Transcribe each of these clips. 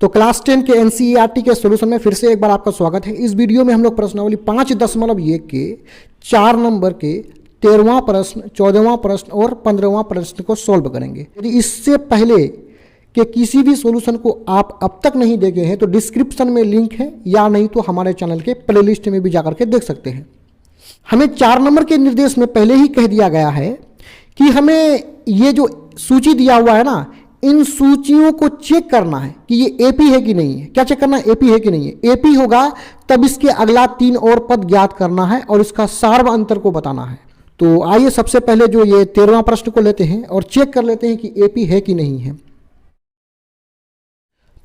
तो क्लास 10 के एनसीईआरटी के सॉल्यूशन में फिर से एक बार आपका स्वागत है। इस वीडियो में हम लोग प्रश्नावली 5.1 के 4 नंबर के 13वां प्रश्न, 14वां प्रश्न और 15वां प्रश्न को सॉल्व करेंगे। यदि इससे पहले कि किसी भी सॉल्यूशन को आप अब तक नहीं देखे हैं तो डिस्क्रिप्शन में लिंक है, या नहीं तो हमारे चैनल के प्लेलिस्ट में भी जाकर के देख सकते हैं। हमें 4 नंबर के निर्देश में पहले ही कह दिया गया है कि हमें ये जो सूची दिया हुआ है ना, इन सूचियों को चेक करना है कि ये एपी है कि नहीं है। क्या चेक करना है? एपी है कि नहीं है। एपी होगा तब इसके अगला 3 और पद ज्ञात करना है और इसका सार्व अंतर को बताना है। तो आइए सबसे पहले जो ये 13वां प्रश्न को लेते हैं और चेक कर लेते हैं कि एपी है कि नहीं है।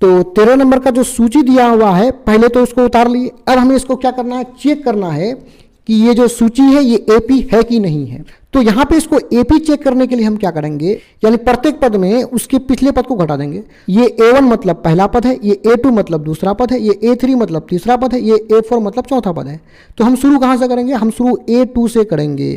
तो 13 नंबर का जो सूची दिया हुआ है पहले तो उसको उतार लिए। अब हमें इसको क्या करना है? चेक करना है कि ये जो सूची है ये एपी है कि नहीं है। तो यहाँ पे इसको एपी चेक करने के लिए हम क्या करेंगे, यानी प्रत्येक पद में उसके पिछले पद को घटा देंगे। ये A1 मतलब पहला पद है, ये A2 मतलब दूसरा पद है, ये A3 मतलब तीसरा पद है, ये A4 मतलब चौथा पद है। तो हम शुरू कहाँ से करेंगे? हम शुरू A2 से करेंगे,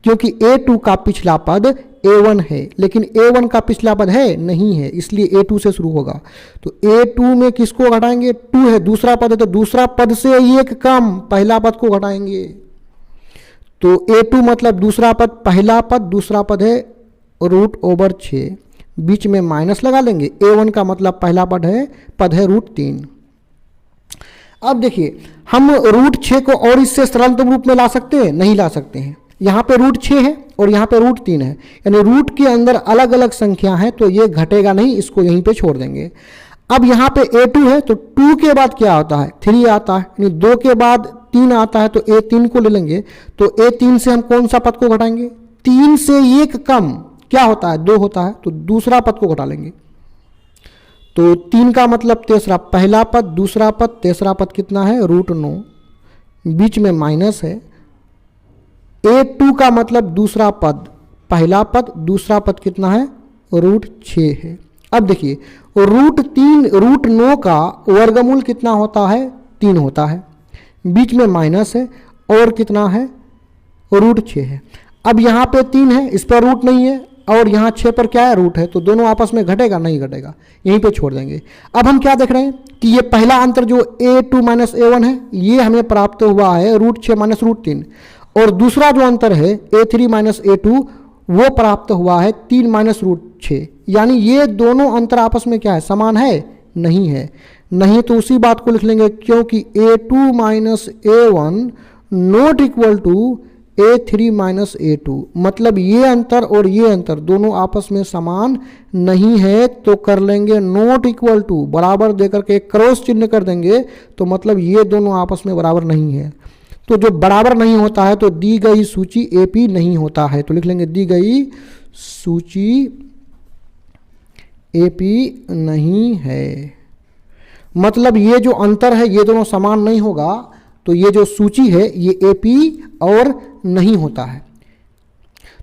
क्योंकि A2 का पिछला पद A1 है, लेकिन A1 का पिछला पद है नहीं है, इसलिए A2 से शुरू होगा। तो A2 में किसको घटाएंगे? 2 है, दूसरा पद है, तो दूसरा पद से एक कम पहला पद को घटाएंगे। तो A2 मतलब दूसरा पद, पहला पद, दूसरा पद है √/6, बीच में माइनस लगा लेंगे। A1 का मतलब पहला पद है √3। अब देखिए, हम √6 को और इससे सरलतम रूप में ला सकते हैं? नहीं ला सकते हैं। यहाँ पे √6 है और यहाँ पे √3 है, यानी रूट के अंदर अलग अलग संख्या है, तो ये घटेगा नहीं, इसको यहीं पे छोड़ देंगे। अब यहाँ पे A2 है, तो 2 के बाद क्या आता है? 3 आता है, यानी 2 के बाद 3 आता है, तो A3 को ले लेंगे। तो A3 से हम कौन सा पद को घटाएंगे? 3 से एक कम क्या होता है? 2 होता है, तो दूसरा पद को घटा लेंगे। तो 3 का मतलब तीसरा, पहला पद, दूसरा पद, तीसरा पद कितना है? √9, बीच में माइनस है। A2 का मतलब दूसरा पद, पहला पद, दूसरा पद कितना है? √6 है। अब देखिए, √9 का वर्गमूल कितना होता है? 3 होता है, बीच में माइनस है, और कितना है? √6 है। अब यहाँ पे 3 है, इस पर रूट नहीं है, और यहाँ 6 पर क्या है? रूट है, तो दोनों आपस में घटेगा? नहीं घटेगा, यहीं पे छोड़ देंगे। अब हम क्या देख रहे हैं कि ये पहला अंतर जो A2 - A1 है, ये हमें प्राप्त हुआ है √6 - √3, और दूसरा जो अंतर है A3 - A2 वो प्राप्त हुआ है 3 - √6, यानी ये दोनों अंतर आपस में क्या है? समान है? नहीं है। नहीं तो उसी बात को लिख लेंगे, क्योंकि A2 - A1 not equal to A3 - A2, मतलब ये अंतर और ये अंतर दोनों आपस में समान नहीं है। तो कर लेंगे नॉट इक्वल टू, बराबर देकर के क्रॉस चिन्ह कर देंगे, तो मतलब ये दोनों आपस में बराबर नहीं है। तो जो बराबर नहीं होता है तो दी गई सूची एपी नहीं होता है। तो लिख लेंगे दी गई सूची एपी नहीं है, मतलब ये जो अंतर है ये दोनों समान नहीं होगा, तो ये जो सूची है ये एपी और नहीं होता है।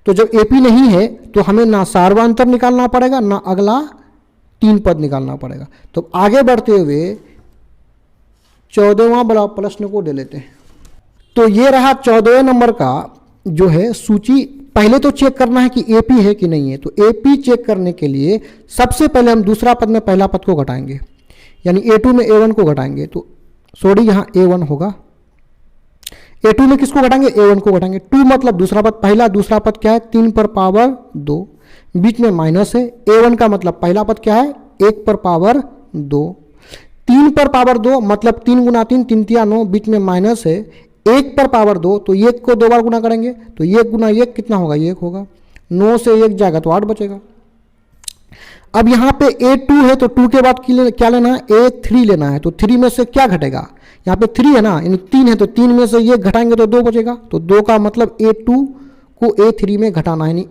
तो जब एपी नहीं है तो हमें ना सार्वांतर निकालना पड़ेगा, ना अगला 3 पद निकालना पड़ेगा। तो आगे बढ़ते हुए 14वां बड़ा प्रश्न को ले लेते हैं। तो ये रहा 14वें नंबर का जो है सूची। पहले तो चेक करना है कि एपी है कि नहीं है। तो एपी चेक करने के लिए सबसे पहले हम दूसरा पद में पहला पद को घटाएंगे, यानी A2 में A1 को घटाएंगे। तो सॉरी, यहाँ A1 होगा। A2 में किसको घटाएंगे? A1 को घटाएंगे। 2 मतलब दूसरा पद, पहला, दूसरा पद क्या है? 3 पर पावर 2, बीच में माइनस है। A1 का मतलब पहला पद क्या है? 1 पर पावर 2, 3 पर पावर 2 मतलब 3 × 3 3 × 9, बीच में माइनस है। 1 पर पावर 2, तो 1 को 2 बार गुना करेंगे, तो 1 × 1 कितना होगा? 1 होगा। 9 से 1 जाएगा तो 8 बचेगा। अब यहाँ पे A2 है, तो 2 के बाद क्या लेना है? A3 लेना है। तो 3 में से क्या घटेगा? यहाँ पे 3 है ना, यानी 3 है, तो 3 में से ये घटाएंगे तो 2 बचेगा। तो 2 का मतलब A2 को A3 में घटाना है, यानी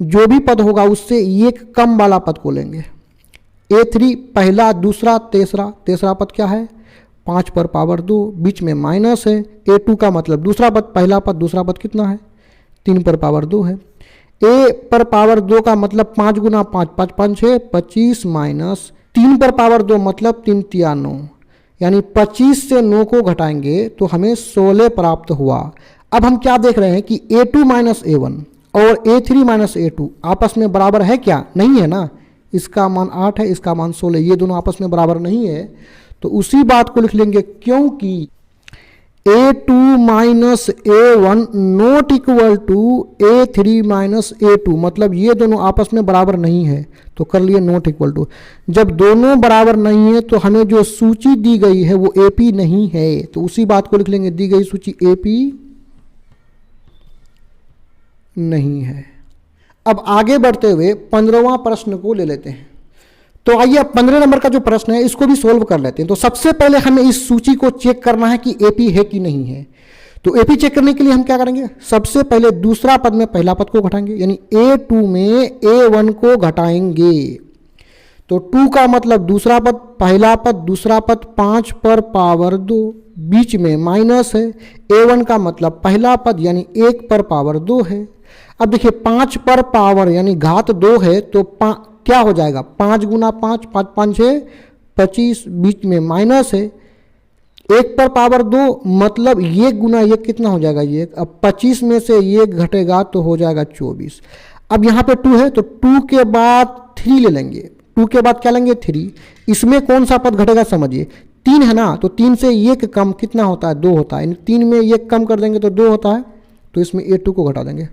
जो भी पद होगा उससे एक कम वाला पद को लेंगे। A3 पहला, दूसरा, तीसरा, तीसरा पद क्या है? 5 पर पावर 2, बीच में माइनस है। A2 का मतलब दूसरा पद, पहला पद, दूसरा पद कितना है? 3 पर पावर 2 है। A पर पावर 2 का मतलब 5 × 5 5 5 है, 25 माइनस 3 पर पावर 2 मतलब 3 × 9, यानी 25 से 9 को घटाएंगे तो हमें 16 प्राप्त हुआ। अब हम क्या देख रहे हैं कि A2 - A1 और A3 - A2 आपस में बराबर है क्या? नहीं है ना, इसका मान 8 है, इसका मान 16, ये दोनों आपस में बराबर नहीं है, तो उसी बात को लिख लेंगे क्योंकि A2 minus A1 not equal to A3 minus A2, मतलब ये दोनों आपस में बराबर नहीं है, तो कर लिए नॉट इक्वल टू। जब दोनों बराबर नहीं है तो हमें जो सूची दी गई है वो AP नहीं है, तो उसी बात को लिख लेंगे, दी गई सूची AP नहीं है। अब आगे बढ़ते हुए 15वां प्रश्न को ले लेते हैं। तो आइए अब 15 नंबर का जो प्रश्न है इसको भी सोल्व कर लेते हैं। तो सबसे पहले हमें इस सूची को चेक करना है कि AP है कि नहीं है। तो AP चेक करने के लिए हम क्या करेंगे, सबसे पहले दूसरा पद में पहला पद को घटाएंगे, यानी A2 में A1 को घटाएंगे। तो 2 का मतलब दूसरा पद, पहला पद, दूसरा पद 5 पर पावर 2, बीच में माइनस है। A1 का मतलब पहला पद यानी 1 पर पावर 2 है। अब देखिए 5 पर पावर यानी घात 2 है, तो क्या हो जाएगा, 5 गुना 5, 5 5 6 25, बीच में माइनस है। 1 पर पावर 2 मतलब 1 गुना 1 कितना हो जाएगा, 1। अब 25 में से 1 घटेगा तो हो जाएगा 24। अब यहाँ पे 2 है तो 2 के बाद 3 ले लेंगे, 2 के बाद क्या लेंगे 3। इसमें कौन सा पद घटेगा समझिए, 3 है ना, तो 3 से 1 कम कितना होता है, 2 होता है। 3 में 1 कम कर देंगे तो 2 होता है, तो इसमें A2 को घटा देंगे।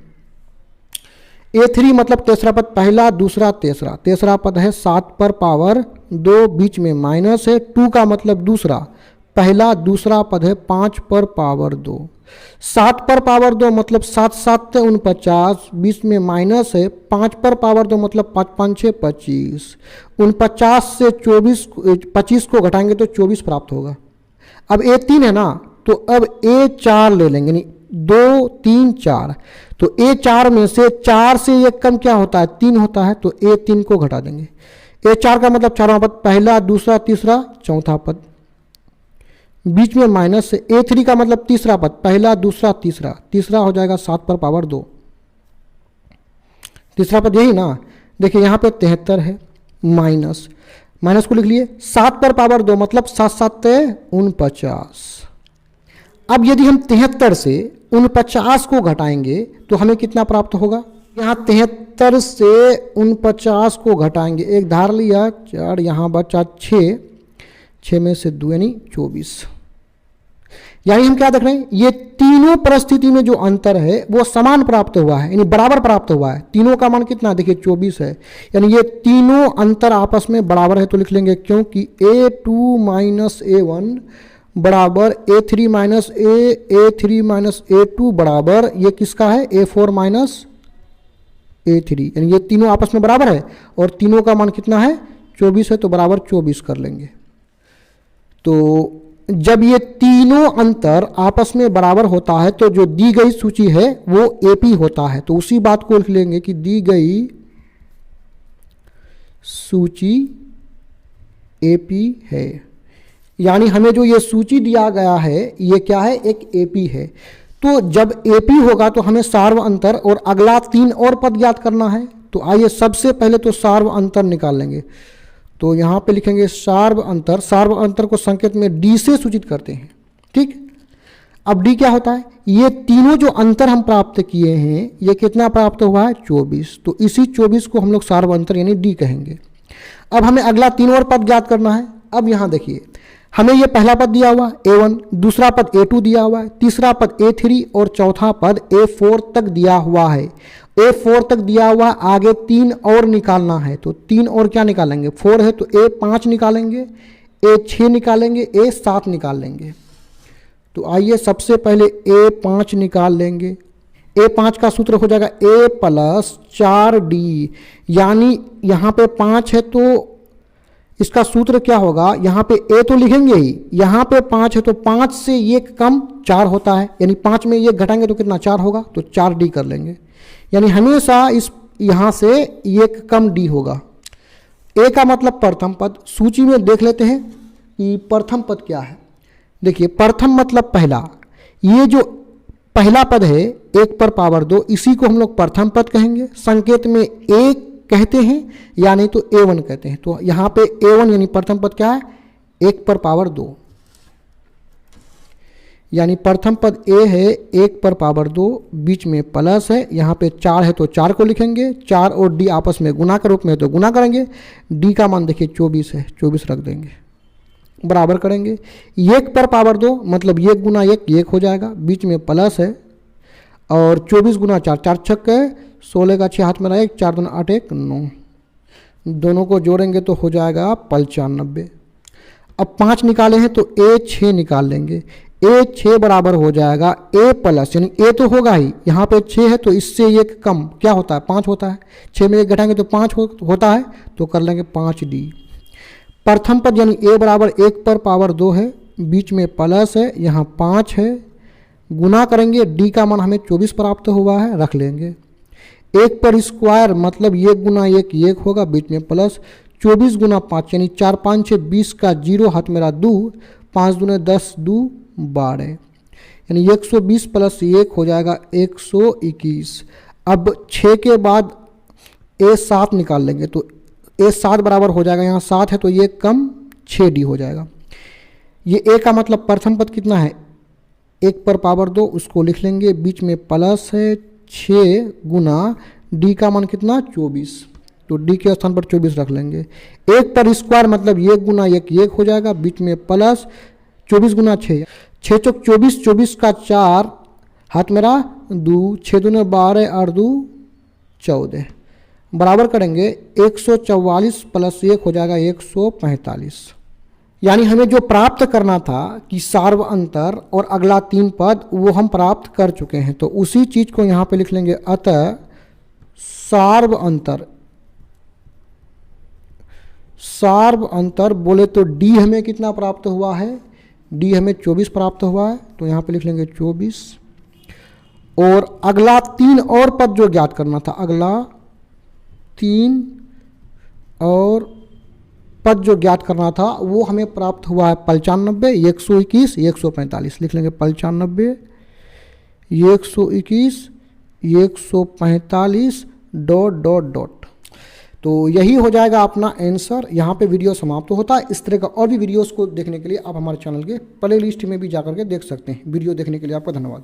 A3 मतलब तीसरा पद, पहला दूसरा तीसरा, तीसरा पद है 7 पर पावर 2, बीच में माइनस है। 2 का मतलब दूसरा, पहला दूसरा पद है 5 पर पावर 2, 7 पर पावर 2 मतलब 7 7 49, बीच में माइनस है। 5 पर पावर 2 मतलब 5 5 6 25, 49 से 25 को घटाएंगे तो 24 प्राप्त होगा। अब A3 है ना, तो अब A4 ले लेंगे, यानी 2 3 4, तो A4 में से 4 से 1 कम क्या होता है, 3 होता है, तो A3 को घटा देंगे। A4 का मतलब चारवां पद, पहला दूसरा तीसरा चौथा पद, बीच में माइनस है। A3 का मतलब तीसरा पद, पहला दूसरा तीसरा, तीसरा हो जाएगा 7 पर पावर 2, तीसरा पद यही ना। देखिए यहाँ पे 73 है, माइनस माइनस को लिख लिए, 7 पर पावर 2 मतलब 7 7 49। अब यदि हम 73 से 49 को घटाएंगे तो हमें कितना प्राप्त होगा, यहाँ 73 से 49 को घटाएंगे, एक धार लिया 4, यहाँ बचा 6, 6 में से 2 यानी 24। यानी हम क्या देख रहे हैं, ये तीनों परिस्थिति में जो अंतर है वो समान प्राप्त हुआ है, यानी बराबर प्राप्त हुआ है। तीनों का मान कितना, देखिए 24 है, यानी ये तीनों अंतर आपस में बराबर है। तो लिख लेंगे क्योंकि A2 माइनस A1 बराबर A3 minus A3 minus A2 बराबर ये किसका है, A4 माइनस A3, यानी ये तीनों आपस में बराबर है और तीनों का मान कितना है 24 है, तो बराबर 24 कर लेंगे। तो जब ये तीनों अंतर आपस में बराबर होता है तो जो दी गई सूची है वो AP होता है। तो उसी बात को लिख लेंगे कि दी गई सूची AP है, यानी हमें जो ये सूची दिया गया है ये क्या है, एक AP है। तो जब AP होगा तो हमें सार्व अंतर और अगला 3 और पद ज्ञात करना है। तो आइए सबसे पहले तो सार्व अंतर निकाल लेंगे। तो यहाँ पे लिखेंगे सार्व अंतर, सार्व अंतर को संकेत में D से सूचित करते हैं, ठीक। अब D क्या होता है, ये तीनों जो अंतर हम प्राप्त किए हैं ये कितना प्राप्त हुआ है 24, तो इसी 24 को हम लोग सार्व अंतर यानी D कहेंगे। अब हमें अगला 3 और पद ज्ञात करना है। अब यहाँ देखिए हमें ये पहला पद दिया हुआ A1, दूसरा पद A2 दिया हुआ है, तीसरा पद A3 और चौथा पद A4 तक दिया हुआ है। A4 तक दिया हुआ, आगे 3 और निकालना है, तो 3 और क्या निकालेंगे, 4 है तो A5 निकालेंगे, A6 निकालेंगे, A7 निकाल लेंगे। तो आइए सबसे पहले A5 निकाल लेंगे। A5 का सूत्र हो जाएगा A प्लस 4D, यानी यहाँ पे 5 है तो इसका सूत्र क्या होगा, यहाँ पे A तो लिखेंगे ही, यहाँ पे 5 है तो 5 से 1 कम 4 होता है, यानी 5 में 1 घटाएंगे तो कितना 4 होगा, तो 4D कर लेंगे। यानी हमेशा इस यहाँ से 1 कम D होगा। A का मतलब प्रथम पद, सूची में देख लेते हैं कि प्रथम पद क्या है। देखिए प्रथम मतलब पहला, ये जो पहला पद है 1 पर पावर 2, इसी को हम लोग प्रथम पद कहेंगे। संकेत में 1 कहते हैं या नहीं तो A1 कहते हैं। तो यहाँ पे A1 यानी प्रथम पद क्या है, 1 पर पावर 2। यानी प्रथम पद ए है 1 पर पावर 2, बीच में प्लस है, यहाँ पे 4 है तो 4 को लिखेंगे, 4 और डी आपस में गुना के रूप में तो गुना करेंगे, डी का मान देखिए 24 है, 24 रख देंगे, बराबर करेंगे। 1 पर पावर 2 मतलब 1 गुना 1 हो जाएगा, बीच में प्लस है, और 24 गुना 4, 4 छक्के 16 का 6 हाथ में रहा 1, 4 दूना 8 1 9, दोनों को जोड़ेंगे तो हो जाएगा 95। अब 5 निकाले हैं तो ए 6 निकाल लेंगे, ए 6 बराबर हो जाएगा ए प्लस, यानी ए तो होगा ही, यहाँ पे 6 है तो इससे 1 कम क्या होता है 5 होता है, 6 में 1 घटाएंगे तो 5 होता है, तो कर लेंगे 5D। प्रथम पद यानी ए बराबर 1 पर पावर 2 है, बीच में प्लस है, यहाँ 5 है, गुना करेंगे, डी का मान हमें 24 प्राप्त हुआ है, रख लेंगे। 1 पर स्क्वायर मतलब 1 गुना 1 होगा, बीच में प्लस, 24 गुना 5 यानी 4 5 6 20 का 0 हाथ मेरा 2, 5 दूने 10 2 12, यानी 120 प्लस 1 हो जाएगा 121। अब 6 के बाद ए 7 निकाल लेंगे तो ए 7 बराबर हो जाएगा, यहाँ 7 है तो ये कम 6D हो जाएगा। ये ए का मतलब प्रथम पद कितना है 1 पर पावर 2, उसको लिख लेंगे, बीच में प्लस है, 6 गुना डी का मान कितना 24, तो डी के स्थान पर 24 रख लेंगे। 1 पर स्क्वायर मतलब 1 गुना 1 हो जाएगा, बीच में प्लस, 24 गुना 6, 6 चौक 24, 24 का 4 हाथ मेरा 2, 6 दूने 12 और 2 14, बराबर करेंगे 144 प्लस 1 हो जाएगा 145। यानी हमें जो प्राप्त करना था कि सार्व अंतर और अगला 3 पद वो हम प्राप्त कर चुके हैं, तो उसी चीज को यहाँ पे लिख लेंगे, अतः सार्व अंतर बोले तो डी हमें कितना प्राप्त हुआ है, डी हमें 24 प्राप्त हुआ है, तो यहाँ पे लिख लेंगे 24। और अगला 3 और पद जो ज्ञात करना था, अगला 3 और पद जो ज्ञात करना था वो हमें प्राप्त हुआ है 95, 121, 145, लिख लेंगे 95, 121, 145 ... तो यही हो जाएगा अपना आंसर। यहाँ पे वीडियो समाप्त होता है। इस तरह का और भी वीडियोस को देखने के लिए आप हमारे चैनल के प्ले लिस्ट में भी जाकर के देख सकते हैं। वीडियो देखने के लिए आपका धन्यवाद।